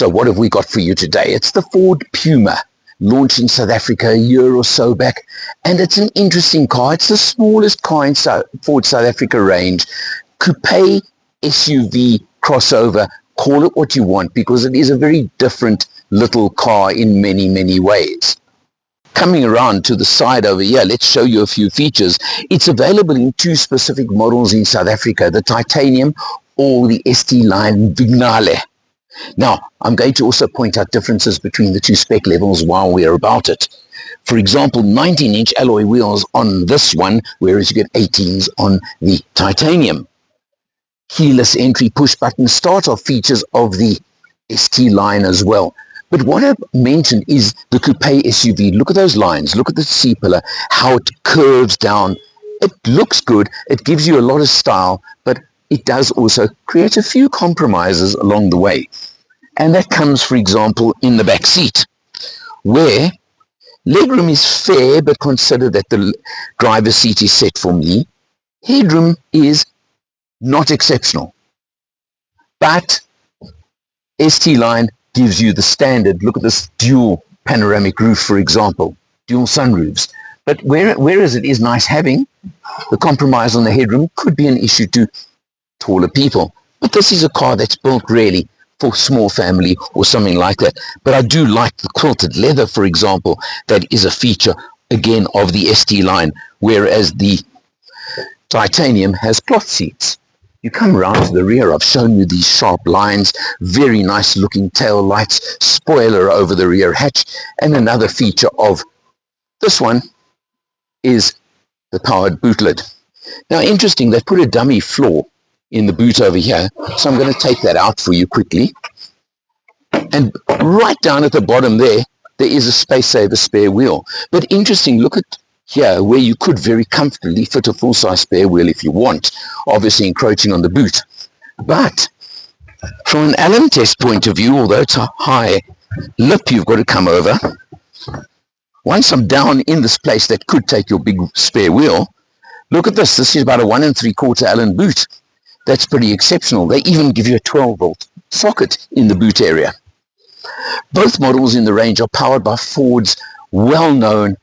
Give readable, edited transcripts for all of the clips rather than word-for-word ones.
So what have we got for you today? It's the Ford Puma, launched in South Africa a year or so back, and it's an interesting car. It's the smallest car in Ford South Africa range. Coupe, SUV, crossover, call it what you want, because it is a very different little car in many, many ways. Coming around to the side over here, let's show you a few features. It's available in two specific models in South Africa, the Titanium or the ST line Vignale. Now, I'm going to also point out differences between the two spec levels while we're about it. For example, 19-inch alloy wheels on this one, whereas you get 18s on the Titanium. Keyless entry, push-button start-off features of the ST line as well. But what I've mentioned is the coupe SUV. Look at those lines. Look at the C-pillar, how it curves down. It looks good. It gives you a lot of style, but it does also create a few compromises along the way. And that comes, for example, in the back seat, where legroom is fair, but consider that the driver's seat is set for me. Headroom is not exceptional. But ST line gives you the standard. Look at this dual panoramic roof, for example, dual sunroofs. But whereas it is nice having, the compromise on the headroom could be an issue to taller people. But this is a car that's built really for small family or something like that. But I do like the quilted leather, for example. That is a feature, again, of the ST line, whereas the Titanium has cloth seats. You come around to the rear, I've shown you these sharp lines, very nice looking tail lights, spoiler over the rear hatch, and another feature of this one is the powered boot lid. Now, interesting, they put a dummy floor in the boot over here, so I'm going to take that out for you quickly. And right down at the bottom there is a space saver spare wheel. But interesting, look at here where you could very comfortably fit a full-size spare wheel if you want, obviously encroaching on the boot. But from an Allen test point of view, although it's a high lip you've got to come over, once I'm down in this place that could take your big spare wheel, look at this. This is about a 1 3/4 Allen boot. That's pretty exceptional. They even give you a 12-volt socket in the boot area. Both models in the range are powered by Ford's well-known,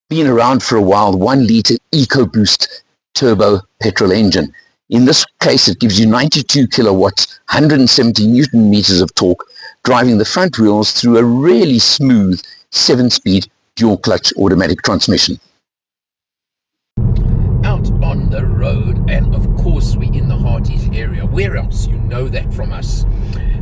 been around for a while, 1-litre EcoBoost turbo petrol engine. In this case, it gives you 92 kilowatts, 170 newton meters of torque, driving the front wheels through a really smooth 7-speed dual-clutch automatic transmission. Out on the road, and of course we're in the Hearties area. Where else? You know that from us.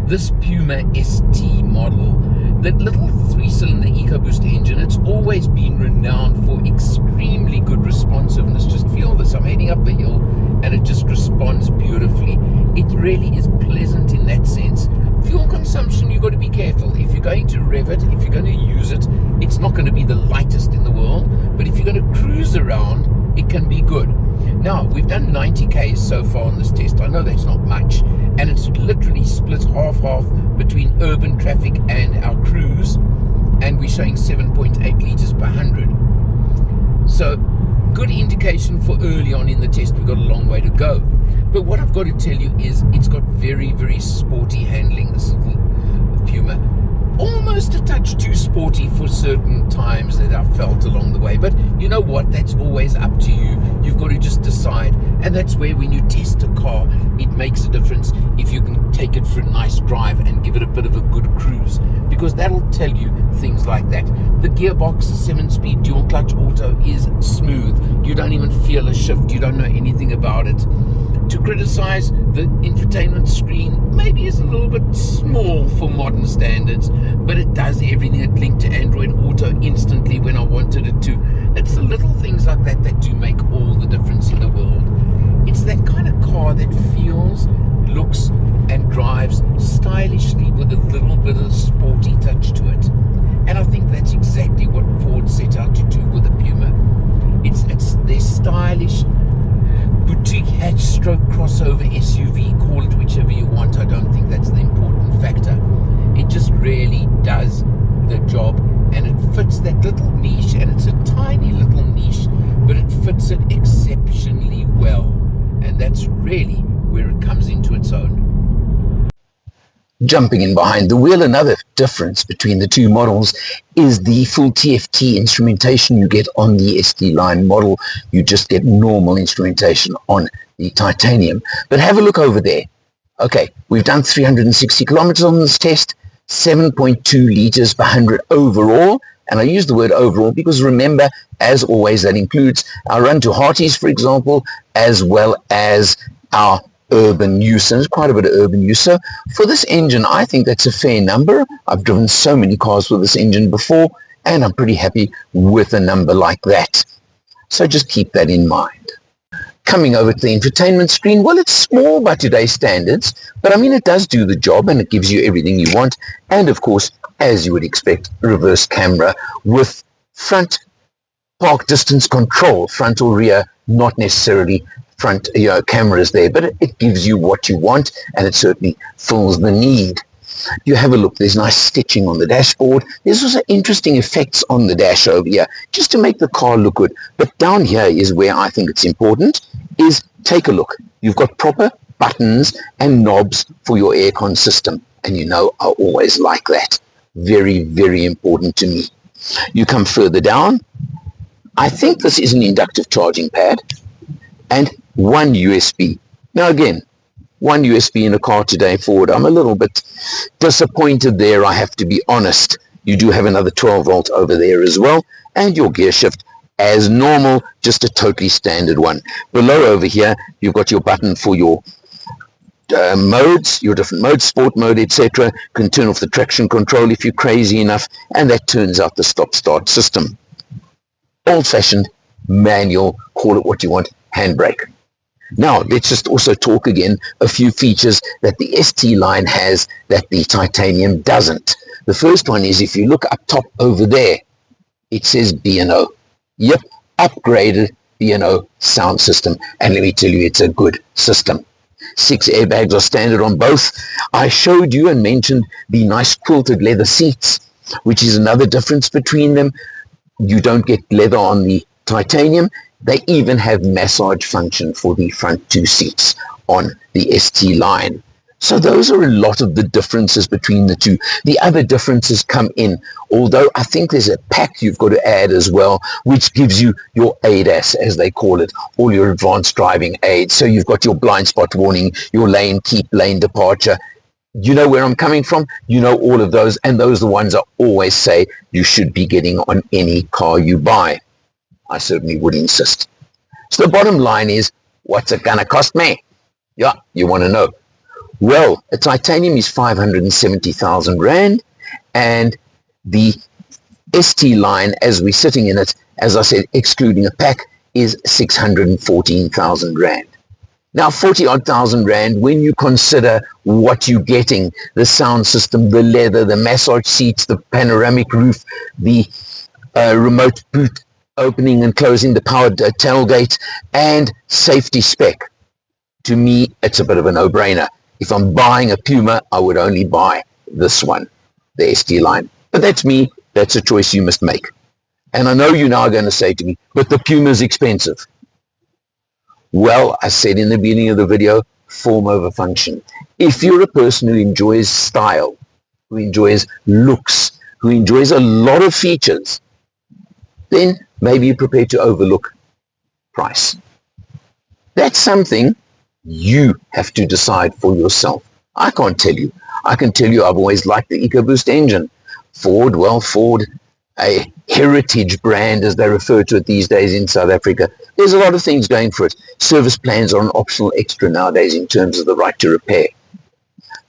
This Puma ST model, that little 3-cylinder EcoBoost engine, it's always been renowned for extremely good responsiveness. Just feel this, I'm heading up a hill and it just responds beautifully. It really is pleasant in that sense. Fuel consumption, you've got to be careful. If you're going to rev it, if you're going to use it, it's not going to be the lightest in the world, but if you're going to cruise around, it can be good. Now, we've done 90 Ks so far on this test. I know that's not much, and it's literally split half-half between urban traffic and our cruise, and we're showing 7.8 litres per 100. So, good indication for early on in the test. We've got a long way to go. But what I've got to tell you is it's got very, very sporty handling, this little Puma. Almost a touch too sporty for certain times that I've felt along the way. But you know what? That's always up to you. You've got to just decide. And that's where when you test a car, it makes a difference if you can take it for a nice drive and give it a bit of a good cruise. Because that'll tell you things like that. The gearbox, the 7-speed dual clutch auto is smooth. You don't even feel a shift. You don't know anything about it. To criticize, the infotainment screen maybe is a little bit small for modern standards, but it does everything. It linked to Android Auto instantly when I wanted it to. It's the little things like that that do make all the difference in the world. It's that kind of car that feels, looks and drives stylishly with a little bit of sporty touch to it. And I think that's exactly what Ford set out to do with the Puma. It's their stylish boutique hatch stroke crossover SUV, call it whichever you want. I don't think that's the important factor. It just really does the job, and it fits that little niche, and it's a tiny little niche, but it fits it exceptionally well, and that's really where it comes into its own. Jumping in behind the wheel, another difference between the two models is the full TFT instrumentation you get on the ST line model. You just get normal instrumentation on the titanium. But have a look over there. Okay, we've done 360 kilometers on this test, 7.2 liters per 100 overall. And I use the word overall because remember, as always, that includes our run to Hearties, for example, as well as our urban use, and there's quite a bit of urban use. So for this engine, I think that's a fair number. I've driven so many cars with this engine before, and I'm pretty happy with a number like that. So just keep that in mind. Coming over to the infotainment screen, well, it's small by today's standards, but I mean, it does do the job and it gives you everything you want. And of course, as you would expect, reverse camera with front park distance control, front or rear, not necessarily front cameras there, but it gives you what you want, and it certainly fills the need. You have a look, there's nice stitching on the dashboard. There's also interesting effects on the dash over here, just to make the car look good. But down here is where I think it's important, is take a look. You've got proper buttons and knobs for your aircon system, and you know I always like that. Very, very important to me. You come further down. I think this is an inductive charging pad, and one USB. Now again, one USB in a car today, Ford, I'm a little bit disappointed there, I have to be honest. You do have another 12 volt over there as well, and your gear shift as normal, just a totally standard one. Below over here, you've got your button for your modes, your different modes, sport mode, etc. Can turn off the traction control if you're crazy enough, and that turns out the stop-start system. Old-fashioned, manual, call it what you want, handbrake. Now, let's just also talk again a few features that the ST line has that the titanium doesn't. The first one is, if you look up top over there, it says B&O. Yep, upgraded B&O sound system, and let me tell you, it's a good system. 6 airbags are standard on both. I showed you and mentioned the nice quilted leather seats, which is another difference between them. You don't get leather on the titanium. They even have massage function for the front 2 seats on the ST line. So those are a lot of the differences between the two. The other differences come in, although I think there's a pack you've got to add as well, which gives you your ADAS, as they call it, all your advanced driving aids. So you've got your blind spot warning, your lane keep, lane departure. You know where I'm coming from? You know all of those, and those are the ones I always say you should be getting on any car you buy. I certainly would insist. So the bottom line is, what's it gonna cost me? Yeah, you want to know. Well, a titanium is 570,000 Rand, and the ST line, as we're sitting in it, as I said, excluding a pack, is 614,000 Rand. Now, 40-odd thousand Rand, when you consider what you're getting, the sound system, the leather, the massage seats, the panoramic roof, the remote boot opening and closing, the powered tailgate, and safety spec. To me, it's a bit of a no-brainer. If I'm buying a Puma, I would only buy this one, the ST line. But that's me. That's a choice you must make. And I know you're now going to say to me, but the Puma's expensive. Well, I said in the beginning of the video, form over function. If you're a person who enjoys style, who enjoys looks, who enjoys a lot of features, then maybe you're prepared to overlook price. That's something you have to decide for yourself. I can't tell you. I can tell you I've always liked the EcoBoost engine. Ford, a heritage brand as they refer to it these days in South Africa. There's a lot of things going for it. Service plans are an optional extra nowadays in terms of the right to repair.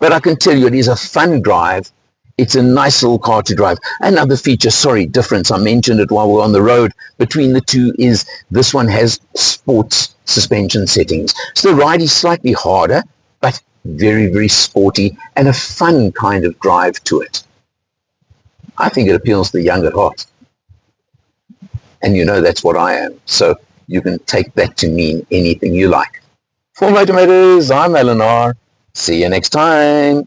But I can tell you it is a fun drive. It's a nice little car to drive. Another feature, difference, I mentioned it while we're on the road, between the two is this one has sports suspension settings. So the ride is slightly harder, but very, very sporty and a fun kind of drive to it. I think it appeals to the young at heart. And you know that's what I am. So you can take that to mean anything you like. For MotorMatters, I'm Eleanor. See you next time.